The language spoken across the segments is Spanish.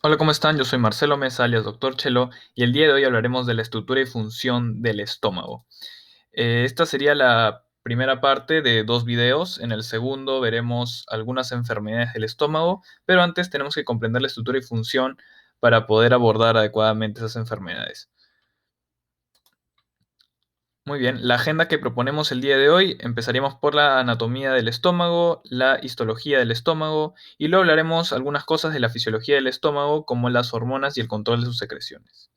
Hola, ¿cómo están? Yo soy Marcelo Mesa, alias Doctor Chelo, y el día de hoy hablaremos de la estructura y función del estómago. Esta sería la primera parte de dos videos. En el segundo veremos algunas enfermedades del estómago, pero antes tenemos que comprender la estructura y función para poder abordar adecuadamente esas enfermedades. Muy bien, la agenda que proponemos el día de hoy, empezaríamos por la anatomía del estómago, la histología del estómago, y luego hablaremos algunas cosas de la fisiología del estómago, como las hormonas y el control de sus secreciones.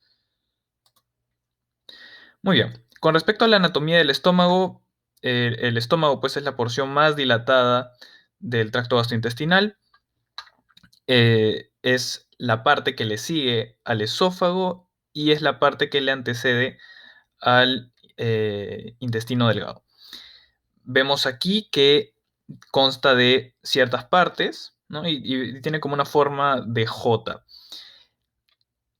Muy bien. Con respecto a la anatomía del estómago, el estómago pues es la porción más dilatada del tracto gastrointestinal. Es la parte que le sigue al esófago y es la parte que le antecede al intestino delgado. Vemos aquí que consta de ciertas partes, ¿no? Y tiene como una forma de J.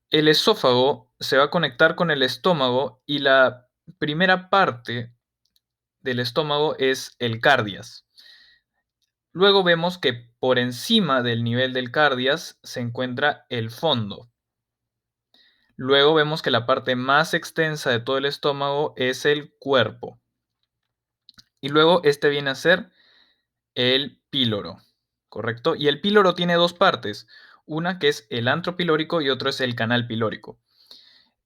El esófago se va a conectar con el estómago y la primera parte del estómago es el cardias. Luego vemos que por encima del nivel del cardias se encuentra el fondo. Luego vemos que la parte más extensa de todo el estómago es el cuerpo. Y luego este viene a ser el píloro, ¿correcto? Y el píloro tiene dos partes, una que es el antro pilórico y otro es el canal pilórico.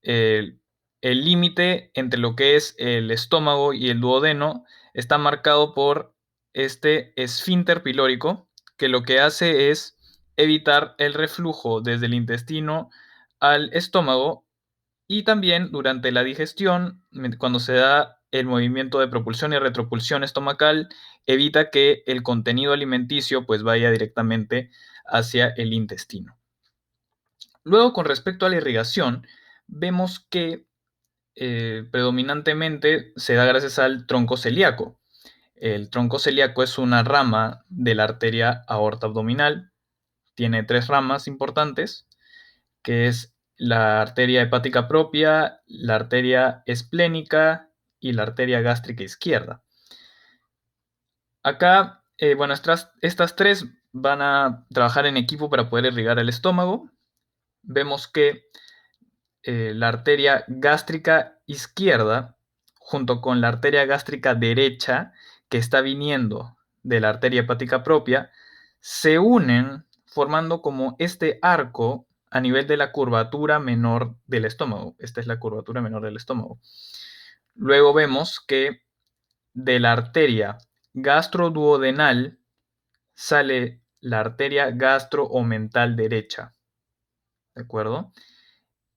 El el límite entre lo que es el estómago y el duodeno está marcado por este esfínter pilórico, que lo que hace es evitar el reflujo desde el intestino al estómago y también durante la digestión, cuando se da el movimiento de propulsión y retropulsión estomacal, evita que el contenido alimenticio pues vaya directamente hacia el intestino. Luego, con respecto a la irrigación, vemos que predominantemente se da gracias al tronco celíaco. El tronco celíaco es una rama de la arteria aorta abdominal. Tiene tres ramas importantes, que es la arteria hepática propia, la arteria esplénica y la arteria gástrica izquierda. Acá, bueno, estas tres van a trabajar en equipo para poder irrigar el estómago. Vemos que la arteria gástrica izquierda junto con la arteria gástrica derecha que está viniendo de la arteria hepática propia se unen formando como este arco a nivel de la curvatura menor del estómago. Esta es la curvatura menor del estómago. Luego vemos que de la arteria gastroduodenal sale la arteria gastroomental derecha. ¿De acuerdo?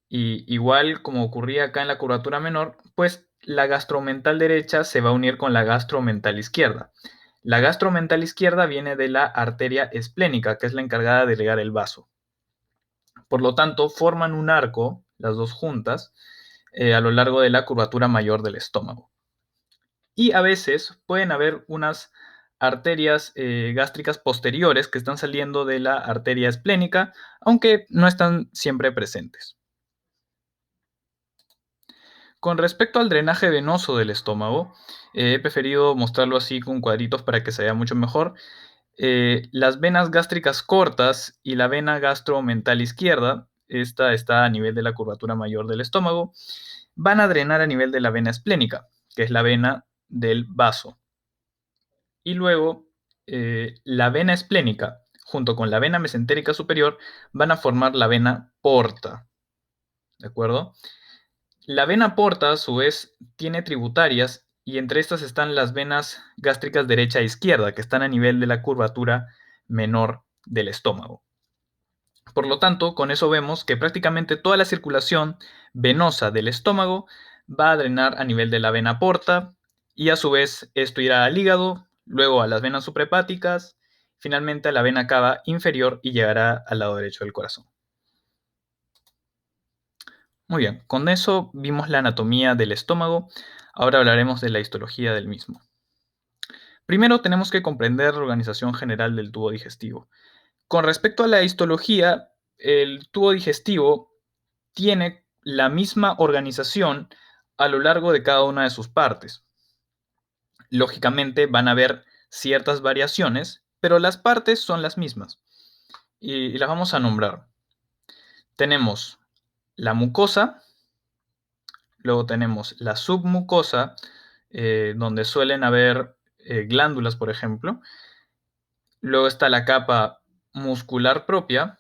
Y igual como ocurría acá en la curvatura menor, pues la gastromental derecha se va a unir con la gastromental izquierda. La gastromental izquierda viene de la arteria esplénica, que es la encargada de regar el vaso. Por lo tanto, forman un arco, las dos juntas, a lo largo de la curvatura mayor del estómago. Y a veces pueden haber unas arterias gástricas posteriores que están saliendo de la arteria esplénica, aunque no están siempre presentes. Con respecto al drenaje venoso del estómago, he preferido mostrarlo así con cuadritos para que se vea mucho mejor. Las venas gástricas cortas y la vena gastromental izquierda, esta está a nivel de la curvatura mayor del estómago, van a drenar a nivel de la vena esplénica, que es la vena del vaso. Y luego, la vena esplénica, junto con la vena mesentérica superior, van a formar la vena porta. ¿De acuerdo? La vena porta, a su vez, tiene tributarias y entre estas están las venas gástricas derecha e izquierda, que están a nivel de la curvatura menor del estómago. Por lo tanto, con eso vemos que prácticamente toda la circulación venosa del estómago va a drenar a nivel de la vena porta y a su vez esto irá al hígado, luego a las venas suprahepáticas, finalmente a la vena cava inferior y llegará al lado derecho del corazón. Muy bien, con eso vimos la anatomía del estómago, ahora hablaremos de la histología del mismo. Primero tenemos que comprender la organización general del tubo digestivo. Con respecto a la histología, el tubo digestivo tiene la misma organización a lo largo de cada una de sus partes. Lógicamente van a haber ciertas variaciones, pero las partes son las mismas y las vamos a nombrar. Tenemos la mucosa, luego tenemos la submucosa, donde suelen haber glándulas, por ejemplo. Luego está la capa muscular propia,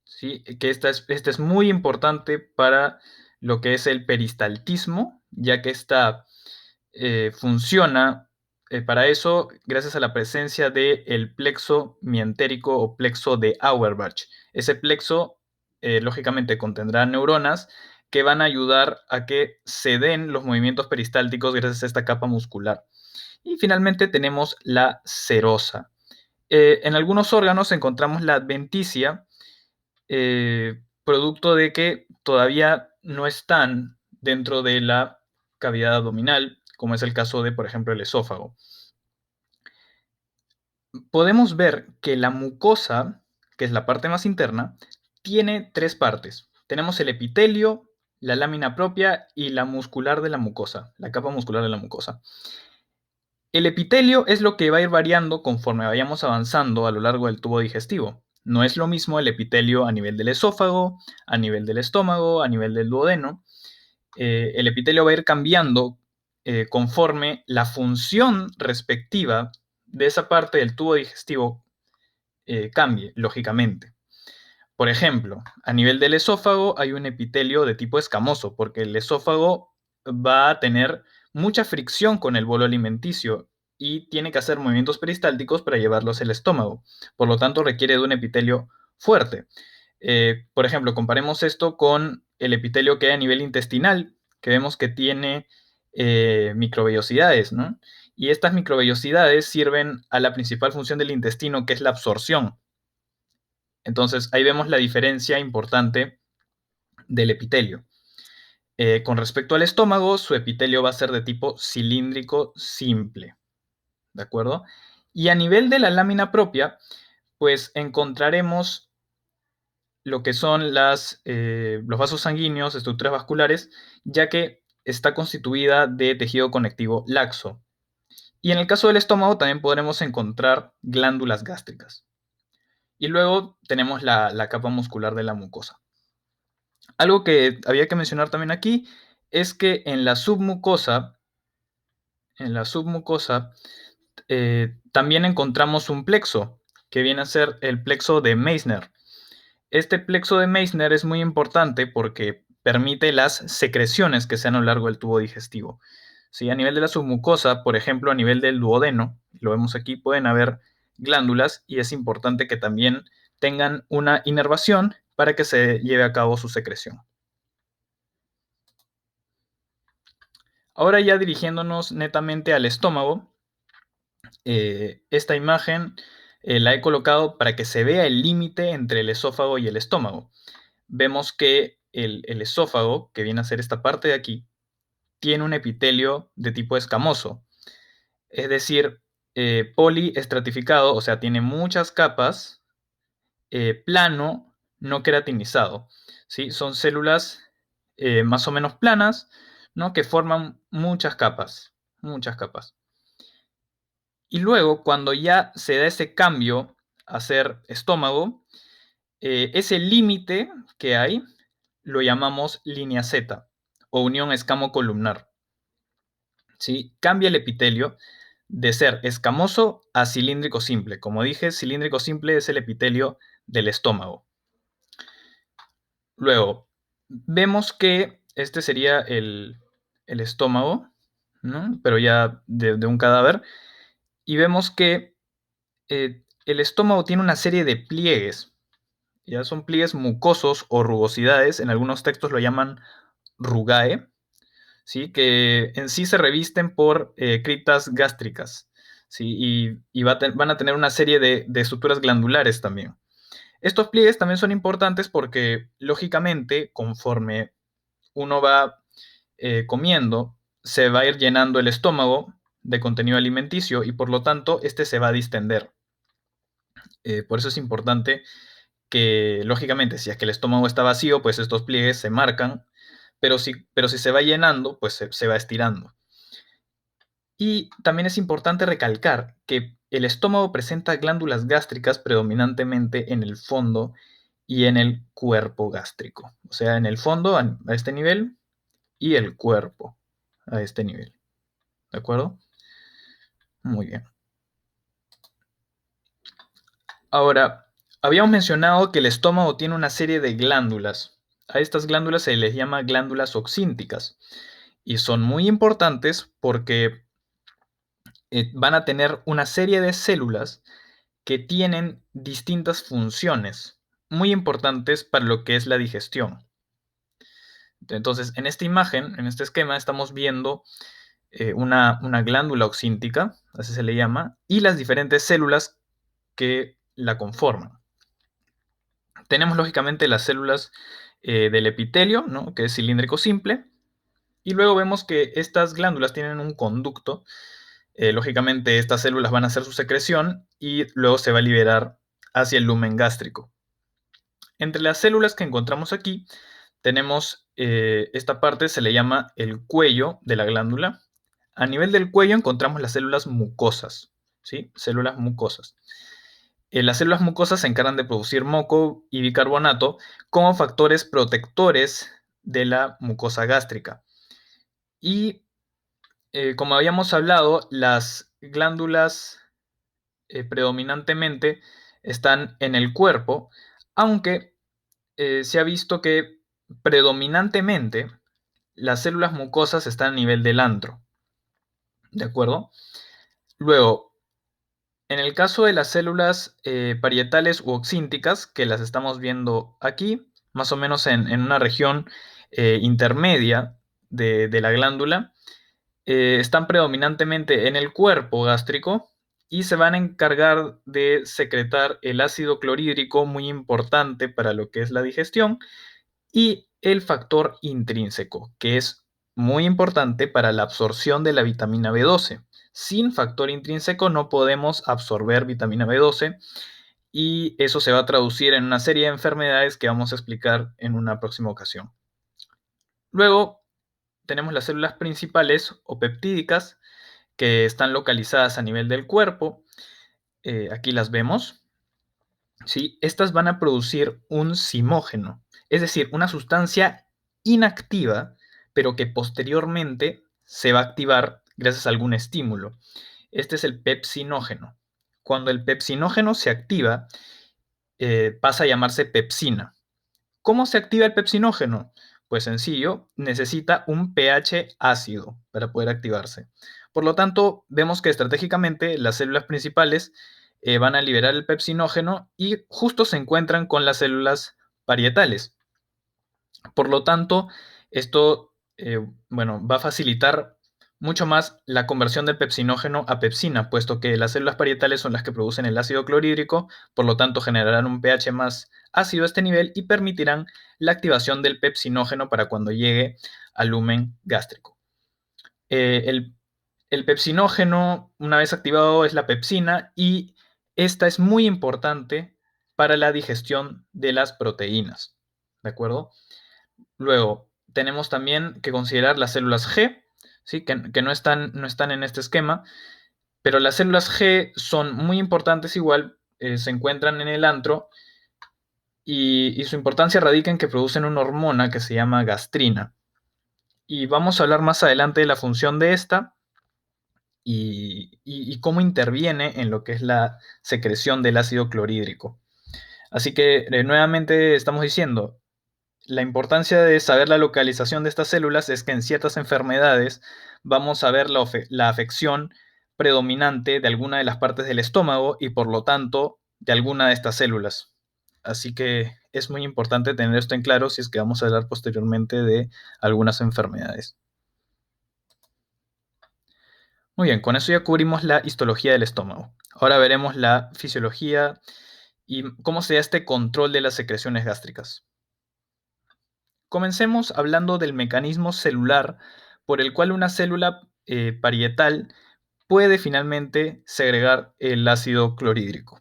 ¿sí? Que esta es muy importante para lo que es el peristaltismo, ya que esta funciona para eso gracias a la presencia del plexo mientérico o plexo de Auerbach. Ese plexo, lógicamente, contendrá neuronas que van a ayudar a que se den los movimientos peristálticos gracias a esta capa muscular. Y finalmente tenemos la serosa. En algunos órganos encontramos la adventicia, producto de que todavía no están dentro de la cavidad abdominal, como es el caso de, por ejemplo, el esófago. Podemos ver que la mucosa, que es la parte más interna, tiene tres partes. Tenemos el epitelio, la lámina propia y la muscular de la mucosa, la capa muscular de la mucosa. El epitelio es lo que va a ir variando conforme vayamos avanzando a lo largo del tubo digestivo. No es lo mismo el epitelio a nivel del esófago, a nivel del estómago, a nivel del duodeno. El epitelio va a ir cambiando conforme la función respectiva de esa parte del tubo digestivo cambie, lógicamente. Por ejemplo, a nivel del esófago hay un epitelio de tipo escamoso, porque el esófago va a tener mucha fricción con el bolo alimenticio y tiene que hacer movimientos peristálticos para llevarlos al estómago. Por lo tanto, requiere de un epitelio fuerte. Por ejemplo, comparemos esto con el epitelio que hay a nivel intestinal, que vemos que tiene microvellosidades, ¿no? Y estas microvellosidades sirven a la principal función del intestino, que es la absorción. Entonces, ahí vemos la diferencia importante del epitelio. Con respecto al estómago, su epitelio va a ser de tipo cilíndrico simple, ¿de acuerdo? Y a nivel de la lámina propia, pues encontraremos lo que son los vasos sanguíneos, estructuras vasculares, ya que está constituida de tejido conectivo laxo. Y en el caso del estómago también podremos encontrar glándulas gástricas. Y luego tenemos la capa muscular de la mucosa. Algo que había que mencionar también aquí es que en la submucosa también encontramos un plexo, que viene a ser el plexo de Meissner. Este plexo de Meissner es muy importante porque permite las secreciones que se dan a lo largo del tubo digestivo. ¿Sí? A nivel de la submucosa, por ejemplo, a nivel del duodeno, lo vemos aquí, pueden haber glándulas y es importante que también tengan una inervación para que se lleve a cabo su secreción. Ahora ya dirigiéndonos netamente al estómago, esta imagen la he colocado para que se vea el límite entre el esófago y el estómago. Vemos que el esófago, que viene a ser esta parte de aquí, tiene un epitelio de tipo escamoso, es decir, poliestratificado, o sea, tiene muchas capas, plano, no queratinizado, ¿sí? Son células más o menos planas, ¿no? Que forman muchas capas, muchas capas. Y luego, cuando ya se da ese cambio a ser estómago, ese límite que hay lo llamamos línea Z o unión escamo-columnar, ¿sí? Cambia el epitelio de ser escamoso a cilíndrico simple. Como dije, cilíndrico simple es el epitelio del estómago. Luego, vemos que este sería el estómago, ¿no? Pero ya de un cadáver. Y vemos que el estómago tiene una serie de pliegues. Ya son pliegues mucosos o rugosidades. En algunos textos lo llaman rugae, ¿sí? Que en sí se revisten por criptas gástricas, ¿sí? Y van a tener una serie de estructuras glandulares también. Estos pliegues también son importantes porque, lógicamente, conforme uno va comiendo, se va a ir llenando el estómago de contenido alimenticio y por lo tanto este se va a distender. Por eso es importante que, lógicamente, si es que el estómago está vacío, pues estos pliegues se marcan, pero si se va llenando, pues se va estirando. Y también es importante recalcar que el estómago presenta glándulas gástricas predominantemente en el fondo y en el cuerpo gástrico. O sea, en el fondo a este nivel y el cuerpo a este nivel. ¿De acuerdo? Muy bien. Ahora, habíamos mencionado que el estómago tiene una serie de glándulas. A estas glándulas se les llama glándulas oxínticas y son muy importantes porque van a tener una serie de células que tienen distintas funciones muy importantes para lo que es la digestión. Entonces, en esta imagen, en este esquema, estamos viendo una glándula oxíntica, así se le llama, y las diferentes células que la conforman. Tenemos lógicamente las células del epitelio, ¿no?, que es cilíndrico simple, y luego vemos que estas glándulas tienen un conducto. Lógicamente estas células van a hacer su secreción y luego se va a liberar hacia el lumen gástrico. Entre las células que encontramos aquí tenemos esta parte, se le llama el cuello de la glándula. A nivel del cuello encontramos las células mucosas, ¿sí? Células mucosas. Las células mucosas se encargan de producir moco y bicarbonato como factores protectores de la mucosa gástrica. Y como habíamos hablado, las glándulas predominantemente están en el cuerpo, aunque se ha visto que predominantemente las células mucosas están a nivel del antro. ¿De acuerdo? Luego, en el caso de las células parietales u oxínticas, que las estamos viendo aquí, más o menos en una región intermedia de la glándula, están predominantemente en el cuerpo gástrico y se van a encargar de secretar el ácido clorhídrico, muy importante para lo que es la digestión, y el factor intrínseco, que es muy importante para la absorción de la vitamina B12. Sin factor intrínseco no podemos absorber vitamina B12 y eso se va a traducir en una serie de enfermedades que vamos a explicar en una próxima ocasión. Luego tenemos las células principales o peptídicas que están localizadas a nivel del cuerpo. Aquí las vemos. ¿Sí? Estas van a producir un zimógeno, es decir, una sustancia inactiva, pero que posteriormente se va a activar gracias a algún estímulo. Este es el pepsinógeno. Cuando el pepsinógeno se activa, pasa a llamarse pepsina. ¿Cómo se activa el pepsinógeno? Pues sencillo, necesita un pH ácido para poder activarse. Por lo tanto, vemos que estratégicamente las células principales van a liberar el pepsinógeno y justo se encuentran con las células parietales. Por lo tanto, esto va a facilitar mucho más la conversión del pepsinógeno a pepsina, puesto que las células parietales son las que producen el ácido clorhídrico, por lo tanto generarán un pH más ácido a este nivel y permitirán la activación del pepsinógeno para cuando llegue al lumen gástrico. El pepsinógeno, una vez activado, es la pepsina y esta es muy importante para la digestión de las proteínas. ¿De acuerdo? Luego, tenemos también que considerar las células G, ¿sí? que no están en este esquema, pero las células G son muy importantes igual, se encuentran en el antro y su importancia radica en que producen una hormona que se llama gastrina. Y vamos a hablar más adelante de la función de esta y cómo interviene en lo que es la secreción del ácido clorhídrico. Así que nuevamente estamos diciendo, la importancia de saber la localización de estas células es que en ciertas enfermedades vamos a ver la afección predominante de alguna de las partes del estómago y por lo tanto de alguna de estas células. Así que es muy importante tener esto en claro si es que vamos a hablar posteriormente de algunas enfermedades. Muy bien, con eso ya cubrimos la histología del estómago. Ahora veremos la fisiología y cómo se da este control de las secreciones gástricas. Comencemos hablando del mecanismo celular por el cual una célula parietal puede finalmente segregar el ácido clorhídrico.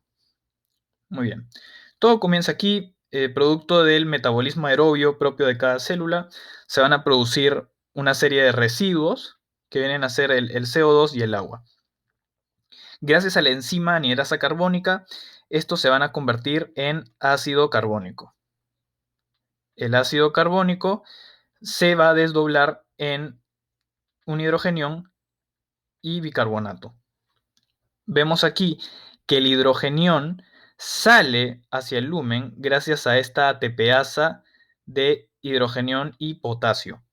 Muy bien. Todo comienza aquí, producto del metabolismo aerobio propio de cada célula. Se van a producir una serie de residuos que vienen a ser el CO2 y el agua. Gracias a la enzima anidrasa carbónica, estos se van a convertir en ácido carbónico. el ácido carbónico se va a desdoblar en un hidrogenión y bicarbonato. Vemos aquí que el hidrogenión sale hacia el lumen gracias a esta ATPasa de hidrogenión y potasio.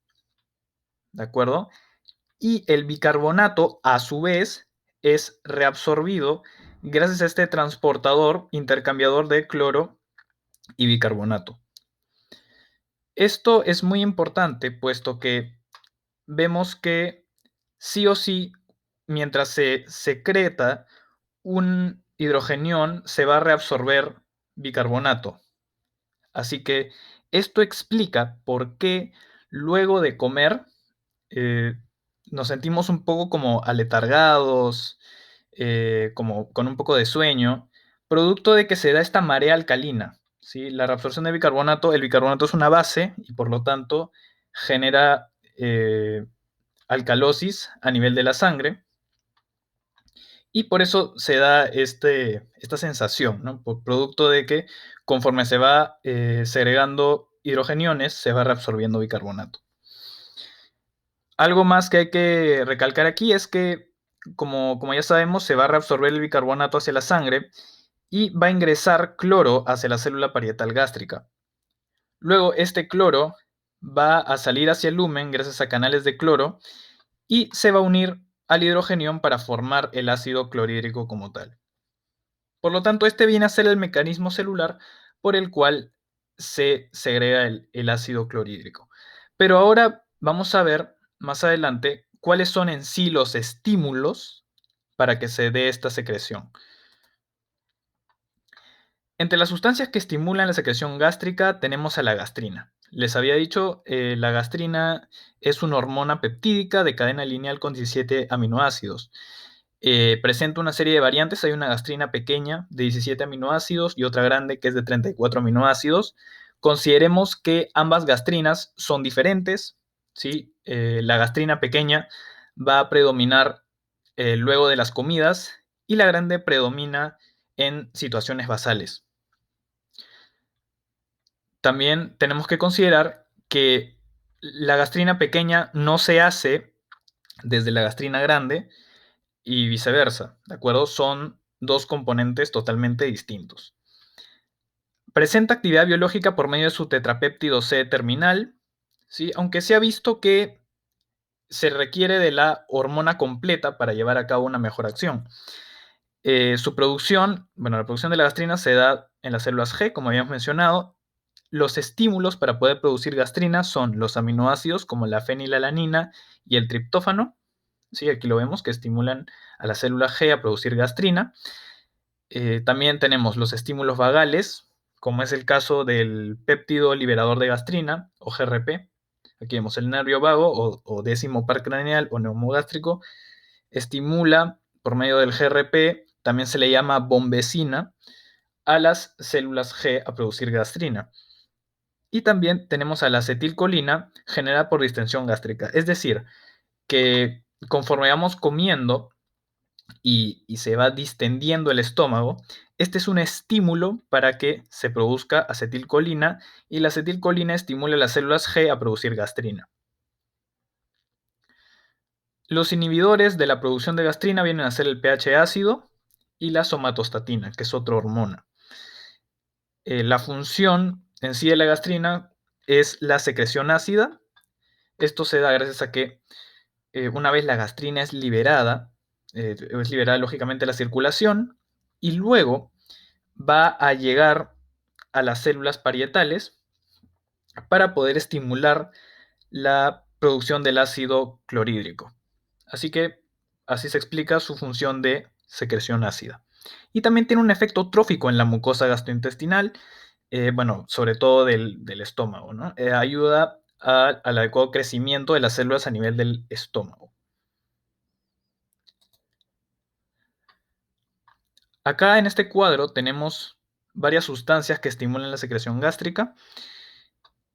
¿De acuerdo? Y el bicarbonato, a su vez, es reabsorbido gracias a este transportador intercambiador de cloro y bicarbonato. Esto es muy importante, puesto que vemos que sí o sí, mientras se secreta un hidrogenión, se va a reabsorber bicarbonato. Así que esto explica por qué luego de comer eh, nos sentimos un poco como aletargados, como con un poco de sueño, producto de que se da esta marea alcalina, ¿sí? La reabsorción de bicarbonato, el bicarbonato es una base y por lo tanto genera alcalosis a nivel de la sangre y por eso se da esta sensación, ¿no? Por producto de que conforme se va segregando hidrogeniones, se va reabsorbiendo bicarbonato. Algo más que hay que recalcar aquí es que, como ya sabemos, se va a reabsorber el bicarbonato hacia la sangre y va a ingresar cloro hacia la célula parietal gástrica. Luego, este cloro va a salir hacia el lumen gracias a canales de cloro y se va a unir al hidrogenión para formar el ácido clorhídrico como tal. Por lo tanto, este viene a ser el mecanismo celular por el cual se segrega el ácido clorhídrico. Pero ahora vamos a ver más adelante cuáles son en sí los estímulos para que se dé esta secreción. Entre las sustancias que estimulan la secreción gástrica tenemos a la gastrina. Les había dicho, la gastrina es una hormona peptídica de cadena lineal con 17 aminoácidos. Presenta una serie de variantes. Hay una gastrina pequeña de 17 aminoácidos y otra grande que es de 34 aminoácidos. Consideremos que ambas gastrinas son diferentes, ¿sí? La gastrina pequeña va a predominar luego de las comidas y la grande predomina en situaciones basales. También tenemos que considerar que la gastrina pequeña no se hace desde la gastrina grande y viceversa, ¿de acuerdo? Son dos componentes totalmente distintos. Presenta actividad biológica por medio de su tetrapéptido C terminal, ¿sí? Aunque se ha visto que se requiere de la hormona completa para llevar a cabo una mejor acción. Su producción, bueno, la producción de la gastrina se da en las células G, como habíamos mencionado. Los estímulos para poder producir gastrina son los aminoácidos como la fenilalanina y el triptófano. Sí, aquí lo vemos que estimulan a la célula G a producir gastrina. También tenemos los estímulos vagales, como es el caso del péptido liberador de gastrina o GRP. Aquí vemos el nervio vago o décimo par craneal o neumogástrico. Estimula por medio del GRP, también se le llama bombecina, a las células G a producir gastrina. Y también tenemos a la acetilcolina generada por distensión gástrica. Es decir, que conforme vamos comiendo y se va distendiendo el estómago, este es un estímulo para que se produzca acetilcolina y la acetilcolina estimula a las células G a producir gastrina. Los inhibidores de la producción de gastrina vienen a ser el pH ácido y la somatostatina, que es otra hormona. La función en sí de la gastrina es la secreción ácida. Esto se da gracias a que una vez la gastrina es liberada lógicamente a la circulación y luego va a llegar a las células parietales para poder estimular la producción del ácido clorhídrico. Así que así se explica su función de secreción ácida. Y también tiene un efecto trófico en la mucosa gastrointestinal, bueno, sobre todo del estómago, ¿no? Ayuda al adecuado crecimiento de las células a nivel del estómago. Acá en este cuadro tenemos varias sustancias que estimulan la secreción gástrica.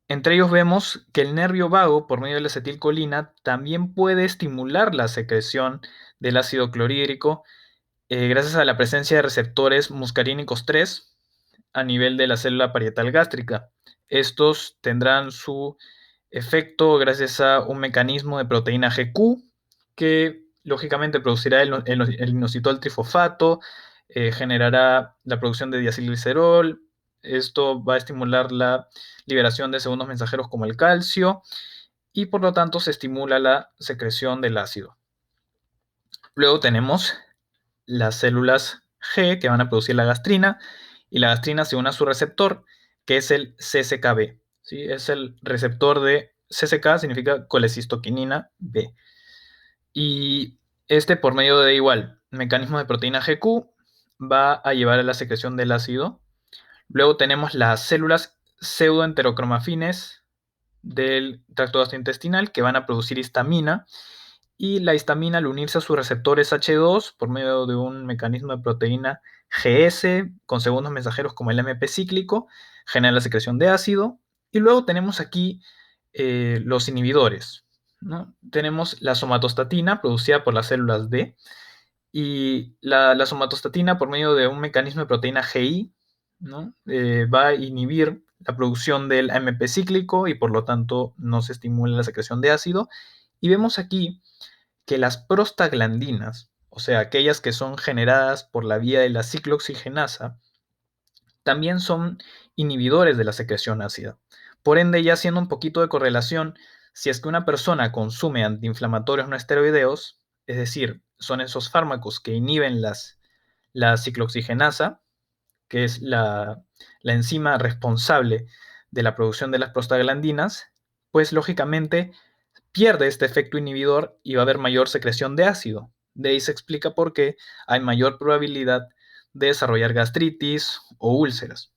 Entre ellos vemos que el nervio vago, por medio de la acetilcolina, también puede estimular la secreción del ácido clorhídrico gracias a la presencia de receptores muscarínicos 3 a nivel de la célula parietal gástrica. Estos tendrán su efecto gracias a un mecanismo de proteína GQ que lógicamente producirá el inositol trifosfato, generará la producción de diacilglicerol. Esto va a estimular la liberación de segundos mensajeros como el calcio y por lo tanto se estimula la secreción del ácido. Luego tenemos las células G que van a producir la gastrina y la gastrina se une a su receptor que es el CCKB. ¿Sí? Es el receptor de CCK, significa colecistoquinina B. Y este por medio de igual mecanismo de proteína GQ va a llevar a la secreción del ácido. Luego tenemos las células pseudoenterocromafines del tracto gastrointestinal que van a producir histamina y la histamina al unirse a sus receptores H2 por medio de un mecanismo de proteína GS con segundos mensajeros como el MP cíclico genera la secreción de ácido. Y luego tenemos aquí los inhibidores, ¿no? Tenemos la somatostatina producida por las células D y la somatostatina por medio de un mecanismo de proteína GI, ¿no? Va a inhibir la producción del AMP cíclico y por lo tanto no se estimula la secreción de ácido. Y vemos aquí que las prostaglandinas, o sea, aquellas que son generadas por la vía de la ciclooxigenasa, también son inhibidores de la secreción ácida. Por ende, ya haciendo un poquito de correlación, si es que una persona consume antiinflamatorios no esteroideos, es decir, son esos fármacos que inhiben la ciclooxigenasa, que es la enzima responsable de la producción de las prostaglandinas, pues lógicamente pierde este efecto inhibidor y va a haber mayor secreción de ácido. De ahí se explica por qué hay mayor probabilidad de desarrollar gastritis o úlceras.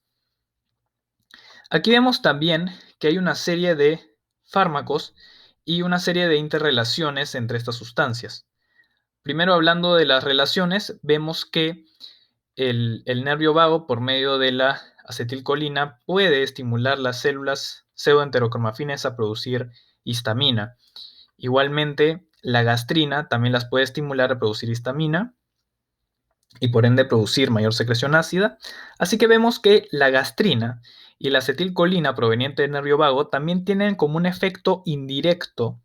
Aquí vemos también que hay una serie de fármacos y una serie de interrelaciones entre estas sustancias. Primero, hablando de las relaciones, vemos que el nervio vago, por medio de la acetilcolina, puede estimular las células pseudoenterocromafines a producir histamina. Igualmente, la gastrina también las puede estimular a producir histamina y por ende producir mayor secreción ácida. Así que vemos que la gastrina y la acetilcolina proveniente del nervio vago también tienen como un efecto indirecto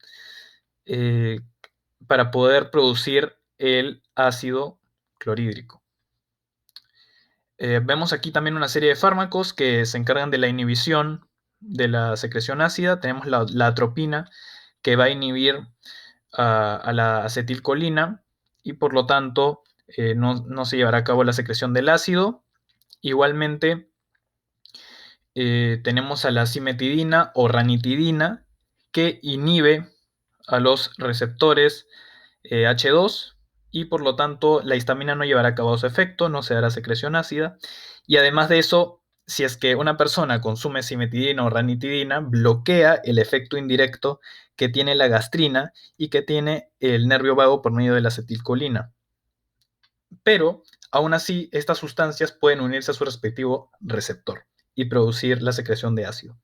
eh, para poder producir el ácido clorhídrico. Vemos aquí también una serie de fármacos que se encargan de la inhibición de la secreción ácida. Tenemos la atropina, que va a inhibir a la acetilcolina y por lo tanto no se llevará a cabo la secreción del ácido. Igualmente tenemos a la cimetidina o ranitidina que inhibe a los receptores H2 y por lo tanto la histamina no llevará a cabo su efecto, no se dará secreción ácida. Y además de eso, si es que una persona consume cimetidina o ranitidina, bloquea el efecto indirecto que tiene la gastrina y que tiene el nervio vago por medio de la acetilcolina. Pero, aún así, estas sustancias pueden unirse a su respectivo receptor y producir la secreción de ácido.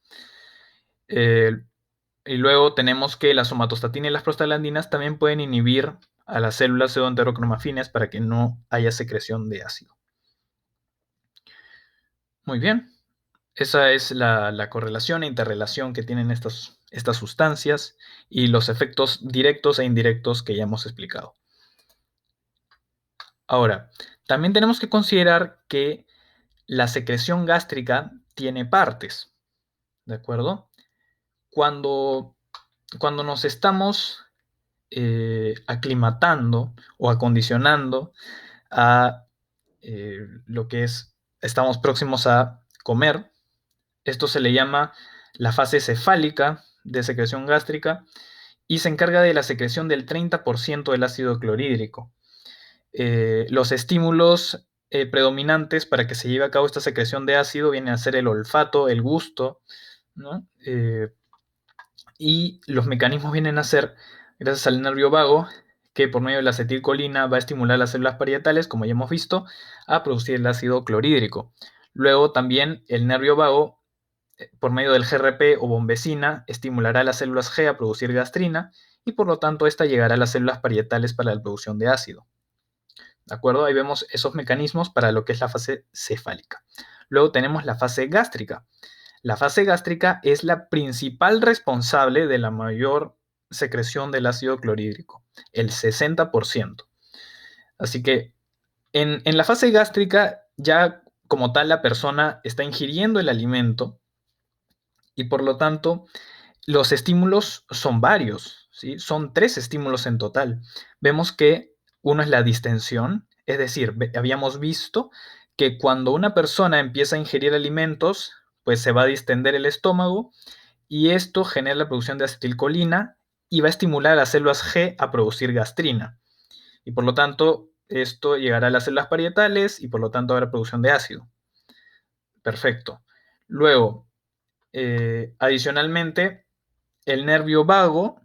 Y luego tenemos que la somatostatina y las prostaglandinas también pueden inhibir a las células pseudoenterocromafines para que no haya secreción de ácido. Muy bien. Esa es la correlación e interrelación que tienen estas sustancias y los efectos directos e indirectos que ya hemos explicado. Ahora, también tenemos que considerar que la secreción gástrica tiene partes, ¿de acuerdo? Cuando nos estamos aclimatando o acondicionando a lo que estamos próximos a comer, esto se le llama la fase cefálica de secreción gástrica y se encarga de la secreción del 30% del ácido clorhídrico. Los estímulos predominantes para que se lleve a cabo esta secreción de ácido vienen a ser el olfato, el gusto, ¿no? Y los mecanismos vienen a ser, gracias al nervio vago, que por medio de la acetilcolina va a estimular las células parietales, como ya hemos visto, a producir el ácido clorhídrico. Luego también el nervio vago, por medio del GRP o bombecina, estimulará a las células G a producir gastrina y por lo tanto esta llegará a las células parietales para la producción de ácido. ¿De acuerdo? Ahí vemos esos mecanismos para lo que es la fase cefálica. Luego tenemos la fase gástrica. La fase gástrica es la principal responsable de la mayor secreción del ácido clorhídrico, el 60%. Así que en la fase gástrica ya como tal la persona está ingiriendo el alimento y por lo tanto los estímulos son varios, ¿sí? Son 3 estímulos en total. Vemos que uno es la distensión, es decir, habíamos visto que cuando una persona empieza a ingerir alimentos, pues se va a distender el estómago y esto genera la producción de acetilcolina y va a estimular a las células G a producir gastrina. Y por lo tanto, esto llegará a las células parietales y por lo tanto habrá producción de ácido. Perfecto. Luego, adicionalmente, el nervio vago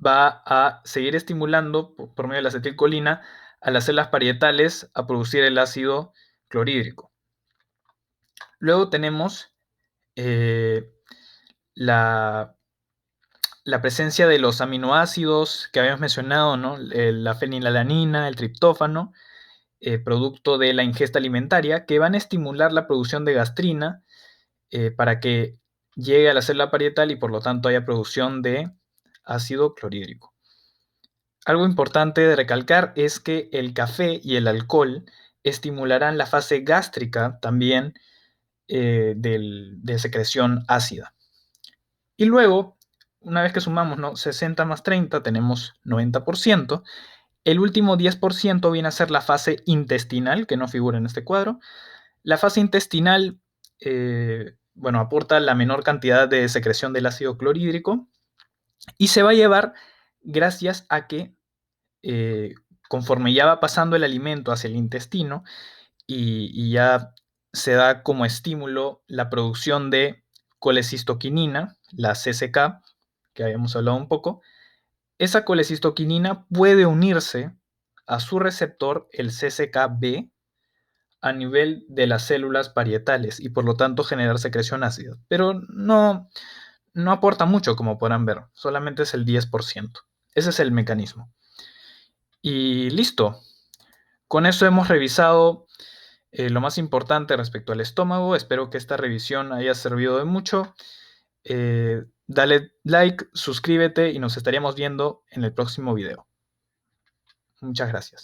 va a seguir estimulando por medio de la acetilcolina a las células parietales a producir el ácido clorhídrico. Luego tenemos la, la presencia de los aminoácidos que habíamos mencionado, ¿no? La fenilalanina, el triptófano, producto de la ingesta alimentaria, que van a estimular la producción de gastrina para que llegue a la célula parietal y por lo tanto haya producción de ácido clorhídrico. Algo importante de recalcar es que el café y el alcohol estimularán la fase gástrica también de secreción ácida. Y luego, una vez que sumamos, ¿no?, 60 más 30, tenemos 90%. El último 10% viene a ser la fase intestinal, que no figura en este cuadro. La fase intestinal, bueno, aporta la menor cantidad de secreción del ácido clorhídrico y se va a llevar gracias a que conforme ya va pasando el alimento hacia el intestino y ya se da como estímulo la producción de colecistoquinina, la CCK, que habíamos hablado un poco, esa colecistoquinina puede unirse a su receptor, el CCKB, a nivel de las células parietales y por lo tanto generar secreción ácida. Pero no aporta mucho, como podrán ver, solamente es el 10%. Ese es el mecanismo. Y listo. Con eso hemos revisado lo más importante respecto al estómago. Espero que esta revisión haya servido de mucho. Dale like, suscríbete y nos estaríamos viendo en el próximo video. Muchas gracias.